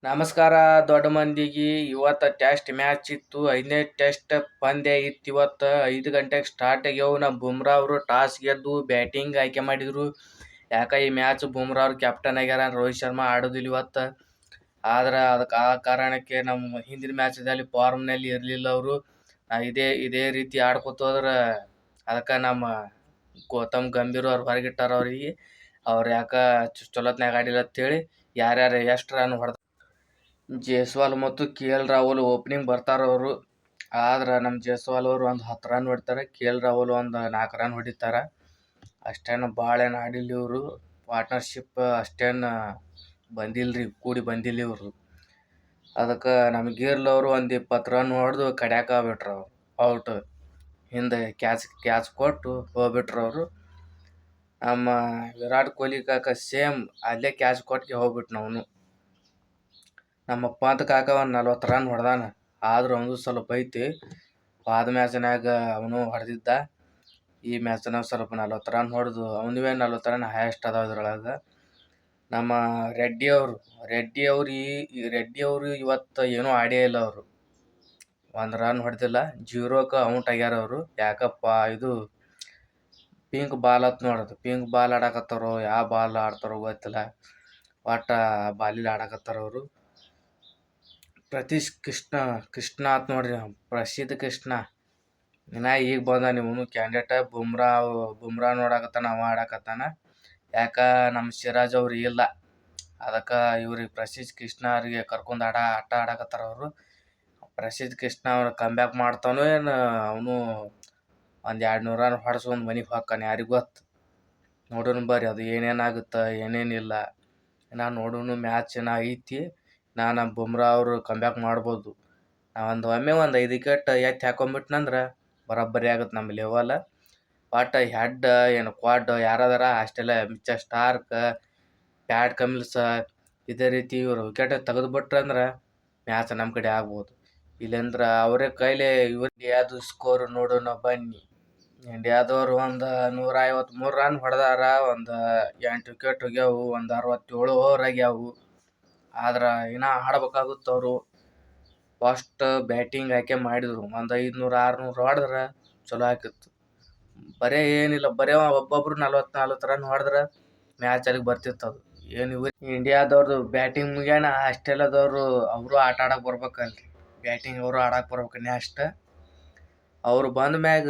ನಮಸ್ಕಾರ ದೊಡ್ಡ ಮಂದಿಗೆ. ಇವತ್ತು ಟೆಸ್ಟ್ ಮ್ಯಾಚ್ ಇತ್ತು. 5ನೇ ಟೆಸ್ಟ್ ಪಂದ್ಯ ಇತ್ತು. ಇವತ್ತು 5 ಗಂಟೆಗೆ ಸ್ಟಾರ್ಟ್ ಆಗ್ಯಾವು. ನಮ್ಮ ಬುಮ್ರಾ ಅವರು ಟಾಸ್ ಗೆದ್ದು ಬ್ಯಾಟಿಂಗ್ ಆಯ್ಕೆ ಮಾಡಿದರು. ಯಾಕೆ ಈ ಮ್ಯಾಚ್ ಬುಮ್ರಾ ಅವ್ರು ಕ್ಯಾಪ್ಟನ್ ಆಗ್ಯಾರ. ರೋಹಿತ್ ಶರ್ಮಾ ಆಡೋದಿಲ್ಲ ಇವತ್ತು. ಆದ್ರೆ ಅದಕ್ಕೆ ಆ ಕಾರಣಕ್ಕೆ ನಮ್ಮ ಹಿಂದಿನ ಮ್ಯಾಚ್ದಲ್ಲಿ ಫಾರ್ಮ್ನಲ್ಲಿ ಇರಲಿಲ್ಲ ಅವರು. ಇದೇ ರೀತಿ ಆಡ್ಕೊತ ಹೋದ್ರೆ ಅದಕ್ಕೆ ನಮ್ಮ ಗೌತಮ್ ಗಂಭೀರ್ ಅವ್ರು ಹೊರಗಿಟ್ಟಾರ ಅವ್ರಿಗೆ. ಅವ್ರು ಯಾಕೆ ಚಲೋತ್ನಾಗ ಆಡಿಲ್ಲ ಅಂತೇಳಿ ಯಾರ್ಯಾರು ಎಷ್ಟು ರನ್ ಹೊಡೆದ ಜೈಸ್ವಾಲ್ ಮತ್ತು KL ರಾಹುಲ್ ಓಪನಿಂಗ್ ಬರ್ತಾರ ಅವರು. ಆದ್ರೆ ನಮ್ಮ ಜೈಸ್ವಾಲ್ ಅವರು ಒಂದು 10 ರನ್ ಹೊಡಿತಾರೆ. KL ರಾಹುಲ್ ಒಂದು 4 ರನ್ ಹೊಡಿತಾರೆ. ಅಷ್ಟೇನು ಭಾಳ ಏನು ಆಡಿಲ್ಲ ಇವರು. ಪಾರ್ಟ್ನರ್ಶಿಪ್ ಅಷ್ಟೇನು ಬಂದಿಲ್ಲ ಕೂಡಿ ಬಂದಿಲ್ಲ ಇವರು. ಅದಕ್ಕೆ ನಮ್ಮ ಗಿರ್ಲ್ ಅವರು ಒಂದು 20 ರನ್ ಹೊಡೆದು ಕಡ್ಯಾಕ ಬಿಟ್ರು ಅವ್ರು. ಔಟ್ ಹಿಂದೆ ಕ್ಯಾಚ್ ಕೊಟ್ಟು ಹೋಗ್ಬಿಟ್ರು ಅವರು. ನಮ್ಮ ವಿರಾಟ್ ಕೊಹ್ಲಿ ಕಾಕ ಸೇಮ್ ಅಲ್ಲೇ ಕ್ಯಾಚ್ ಕೊಟ್ಟು ಹೋಗ್ಬಿಟ್ಟು ನಾವು. ನಮ್ಮ ಪಂತ್ ಕಾಕ ಒಂದು 40 ರನ್ ಹೊಡೆದಾನ. ಆದ್ರೂ ಅವನು ಸ್ವಲ್ಪ ಐತಿ. ಹೋದ ಮ್ಯಾಚ್ನಾಗ ಅವನು ಹೊಡೆದಿದ್ದ. ಈ ಮ್ಯಾಚ್ನಾಗ ಸ್ವಲ್ಪ 40 ರನ್ ಹೊಡೆದು ಅವನಿವೇ 40 ರನ್ ಹೈಯೆಸ್ಟ್ ಅದಾವ ಇದ್ರೊಳಗೆ. ನಮ್ಮ ರೆಡ್ಡಿ ಅವರು ಇವತ್ತು ಏನೂ ಆಡೇ ಇಲ್ಲ ಅವರು. 1 ರನ್ ಹೊಡೆದಿಲ್ಲ. 0ಕ್ಕೆ ಔಟ್ ಆಗ್ಯಾರ ಅವರು. ಯಾಕಪ್ಪ ಇದು ಪಿಂಕ್ ಬಾಲ್ ಅಂತ ನೋಡೋದು. ಪಿಂಕ್ ಬಾಲ್ ಆಡಕತ್ತಾರೋ ಯಾವ ಬಾಲ್ ಆಡ್ತಾರೋ ಗೊತ್ತಿಲ್ಲ. ಒಟ್ಟು ಬಾಲಿಲ್ ಆಡಕತ್ತಾರ ಅವರು. ಕೃಷ್ಣ ಅಂತ ನೋಡ್ರಿ, ಪ್ರಸಿದ್ಧ ಕೃಷ್ಣ ಇನ್ನ ಈಗ ಬಂದ ನೀವು ಕ್ಯಾಂಡಿಡೇಟ್. ಬುಮ್ರಾ ನೋಡಕತ್ತಾನ, ಅವ ಆಡಕತ್ತಾನ. ಯಾಕೆ ನಮ್ಮ ಸಿರಾಜ್ ಅವ್ರು ಇಲ್ಲ. ಅದಕ್ಕೆ ಇವ್ರಿಗೆ ಪ್ರಸಿದ್ಧ ಕೃಷ್ಣ ಅವ್ರಿಗೆ ಕರ್ಕೊಂಡು ಆಟ ಆಡಕತ್ತಾರ ಅವರು. ಪ್ರಸಿದ್ಧ ಕೃಷ್ಣ ಅವ್ರು ಕಮ್ಬ್ಯಾಕ್ ಮಾಡ್ತಾನೋ ಏನು, ಅವನು ಒಂದು 200 ರನ್ ಹೊಡೆಸಿ ಒಂದು ಮನೆಗೆ ಹೋಗ್ತಾನೆ, ಯಾರಿಗೆ ಗೊತ್ತು. ನೋಡೋಣ ಬರ್ರಿ ಅದು ಏನೇನಾಗುತ್ತೆ ಏನೇನಿಲ್ಲ. ನಾನು ನೋಡೋಣ, ಮ್ಯಾಚ್ ಐತಿ. ನಮ್ಮ ಬುಮ್ರಾ ಅವರು ಕಮ್ಬ್ಯಾಕ್ ಮಾಡ್ಬೋದು. ಒಮ್ಮೆ ಒಂದು 5 ವಿಕೆಟ್ ಎತ್ತಿ ಹಾಕೊಂಬಿಟ್ನಂದ್ರೆ ಬರೋಬ್ಬರಿ ಆಗುತ್ತೆ ನಮ್ಮ ಲೆವೆಲ್. ಬಟ್ ಹೆಡ್ ಏನು ಕ್ವಾಡ್ ಯಾರದಾರ ಅಷ್ಟೆಲ್ಲ ಮಿಚೆಲ್ ಸ್ಟಾರ್ಕ್, ಪ್ಯಾಟ್ ಕಮಿನ್ಸ್ ಇದೇ ರೀತಿ ಇವರು ವಿಕೆಟ್ ತೆಗೆದುಬಿಟ್ರಂದ್ರೆ ಮ್ಯಾಚ್ ನಮ್ಮ ಕಡೆ ಆಗ್ಬೋದು. ಇಲ್ಲಂದ್ರೆ ಅವರೇ ಕೈಲೇ ಇಂಡಿಯಾದು ಸ್ಕೋರ್ ನೋಡೋಣ ಬನ್ನಿ. ಇಂಡಿಯಾದವ್ರು ಒಂದು 153 ರನ್ ಹೊಡೆದಾರ. ಒಂದು 8 ವಿಕೆಟ್ ಹೋಗ್ಯಾವು. ಒಂದು 67 ಓವರ್ ಆಗ್ಯಾವು. ಆದ್ರೆ ಇನ್ನೂ ಆಡ್ಬೇಕಾಗುತ್ತೆ ಅವರು. ಫಸ್ಟ್ ಬ್ಯಾಟಿಂಗ್ ಆಯ್ಕೆ ಮಾಡಿದರು. ಒಂದು 500-600 ಹೊಡೆದ್ರೆ ಚಲೋ ಆಕಿತ್ತು. ಬರೀ ಏನಿಲ್ಲ, ಬರೀ ಒಬ್ಬೊಬ್ರು 40 ರನ್ ಹೊಡೆದ್ರೆ ಮ್ಯಾಚ್ ಅಲ್ಲಿಗೆ ಬರ್ತಿತ್ತು ಅದು. ಏನು ಇಂಡಿಯಾದವ್ರದ್ದು ಬ್ಯಾಟಿಂಗ್ ಮುಗ್ಯಾನ. ಆಸ್ಟ್ರೇಲಿಯಾದವರು ಅವರು ಆಟ ಆಡಕ್ಕೆ ಬರ್ಬೇಕಲ್ರಿ. ಬ್ಯಾಟಿಂಗ್ ಅವರು ಆಡಕ್ಕೆ ಬರ್ಬೇಕು ನೆಕ್ಸ್ಟ್. ಅವ್ರು ಬಂದ ಮ್ಯಾಗ